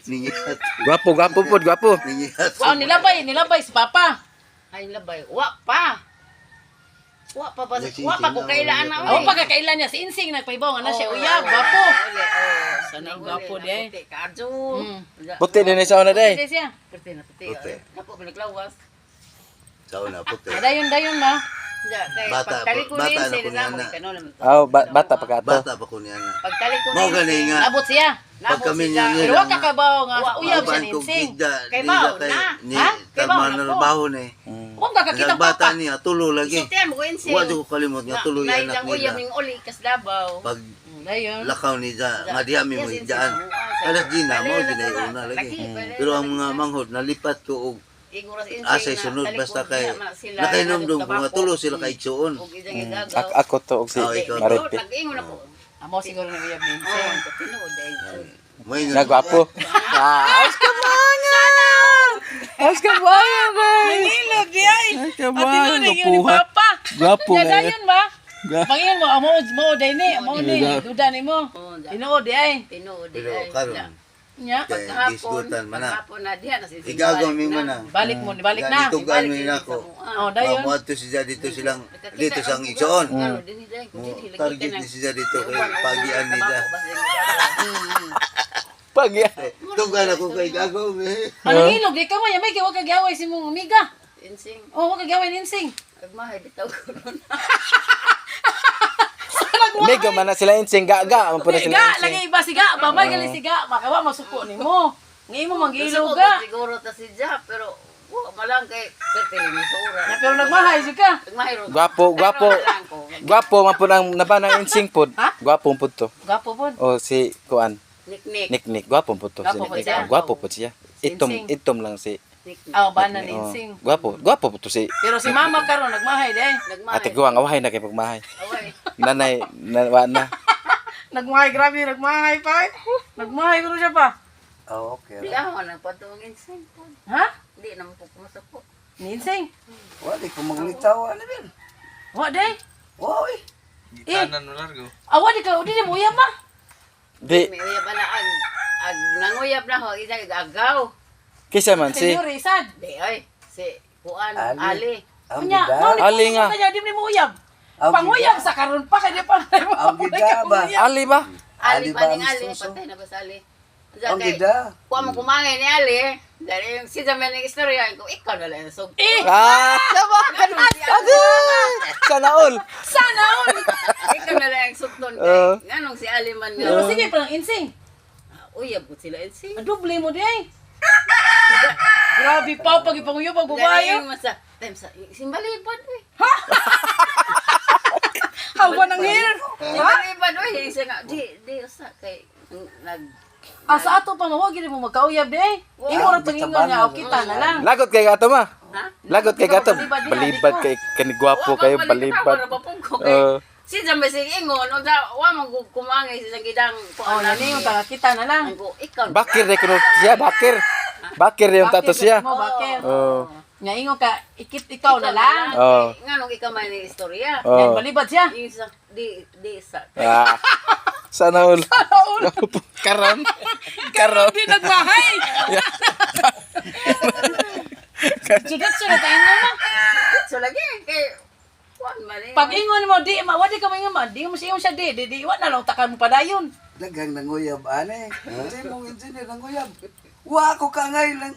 Ningihat. Gwapo, gwapo po, gwapo. Ningihat. Oh, nilabay si Papa. Ay labay. Wa pa. Wa pa ba? Nagsinsing Wa pa ko na, kailaan na. Oh, pagkakailan niya si Insing nagpaibaw na siya uyab, gwapo. Sana yung gwapo di ay. Kadyo. Puti din sa una day. Kasi siya. Puti na puti. Puti. Ako pinaglawas. Sa una puti. Dayon ma. Bata Pagtali ko bata din na sila ko na niya mo na. kano naman. Oh, bata pa kato. Bata pa ko niya na. Pagtali ko Mao gani nga. Abot siya. Pag kami niya Pero wa ka kabaw nga uyab siya Uban ni ko Insing. gida. Kay Bao Kay na. ni Ha? Kay Bao tama na na po. baho ni. Kung kakakita Ang bata Papa. niya tulo lagi. Sultihan mo ko insing. Wa ko kalimot nga tulo yung anak Naidang uyab nila. ning uli kas Davao. Pag Dayon. lakaw ni da nga diha mi mo Yes, daan. insing. Alas di na mo Palila dinay na, una lagi. palila Pero ang na, mga palila. manghod nalipat ko og Iguras insing. asay na sunod talikod basta kay diha man sila, nakainom dong tabako. mga tulo sila kay igsuon. Ug ijang igagaw. Ako to og si Oh, ikaw. Maripi. Nag-ingon ako. Amo siguro ni uyab ni Oh, Insing. tinuod ay. May Nga gwapo. Ayos ka mga! Ayos ka mga, guys! Nilog di ay. Ayos ka Pati mga! nun ni Gapuha. Papa. Gwapo Nya nga. dayon ba? Ga- Pangin mo mo day ni, mo ni. Ga- Duda ni mo. Oh, da. Tinuod di ay. Tinuod Pero ay. karon Nya. kay Kahapon, gisgutan man na. kahapon na diha na si Igagaw mi man na. Balik mo, balik na. Ditugan mi nako. Oh, dayon. Mamuadto siya dito silang dito sang igsuon. Target ni siya dito kay pagian ni siya. Pag yan. Tugan ako kay gagaw mi. Ano ilog di ka mo, may kiwa kagaway si mong amiga. Insing, Oh, wa kagaway ni Insing. agmahay bitaw ko nun. Mega man na sila insing. Ga. Man po na Siga, sila insing. lagi iba siga, babay gali siga, makawa masuko nimo. Ngi mo mangilog ga. Siguro ta si Ja, pero wa malang kay pertili ni Sura. Na pero nagmahay siga. Agmahay ron. Gwapo, gwapo. Gwapo man po nang nabanang insing pod. Ha? Gwapo po to. Gapo pod. O si Kuan. Niknik. Niknik. Gwapo po to. Gwapo po Si siya. Niknik. Gwapo po siya. Itom, Insing. itom lang si. Niknik. Aw bana ni Oh, Insing. gwapo. Gwapo po to si. Pero si mama karon nagmahay day. Nagmahay. Ate Guwang, awahay na kay pagmahay. Away. Nanay, wa na. Nagmahay grabe, nagmahay pa. Nagmahay pero siya pa. Oh, okay. Di ako nagpatuong insing. Ha? Di naman po kumasako. Ni Insing. Wala ko maglitaw ano ben. Wa day. Oy. Awa di ka, di mo uyab ma. Di, May uyab na ag nanguyab na ho ida agaw. kisa man si. Senyor Isad. Di ay si Kuan Ali. Ali. Kunya, mo ni Ali nga. Kanya di mo uyab. Ang Panguyab sa karon pa kanya pa. Ang gida ba? Ali ba? Ali Ali pa ba ning ang Ali, suso? patay na ba sa Ali? Ang gida. Kuha mo kumangay ni Ali. Dahil yung si Zaman ng istorya, ko ikaw na lang. So, Ah! Sana all. Sana all. ikaw na lang yung sukton Oo. kay. Nganong si Ali man Pero nga. sige pa lang Insing. Uyab ko sila insing. Doble mo di ay. Grabe pa pag ipanguyab pag babayo. Dahil masa, time sa, simbalibad eh. Hawa ng hair. Simbalibad eh. Isa nga, di, usa kay, nag, Asa ato pa nga wag gid mo magkauyab di ay. Imo ra pangingon nga o kita na lang. Lagot kay gato ma. ha? Lagot kay gato. Balibad niya, Balibad di ko. kay kanigwapo kayo balibad. Si Zaman sige ingon, unsa wa man kumangay sa gidang Oh, nani yung taga kita na lang. Ko ikaw. Bakir de kuno siya, bakir. Bakir yung tato siya. Mo bakit? Oh. Nga ingon ka ikit ikaw na lang. Oh. Nganong ikaw man ni istorya. Yan Oh. balibad siya. Yung sa, di sa. Ah. Sana all. Karon. Karon. Di nagmahay. Sunod tayo mo. So lagi kay kuan man eh. Pag ingon mo di wadi ka maingon ma, di mo siya siya di wa na lang takan mo padayon. Dagang nanguyab ane. Kasi mong engineer nanguyab. Wa ko kangay lang.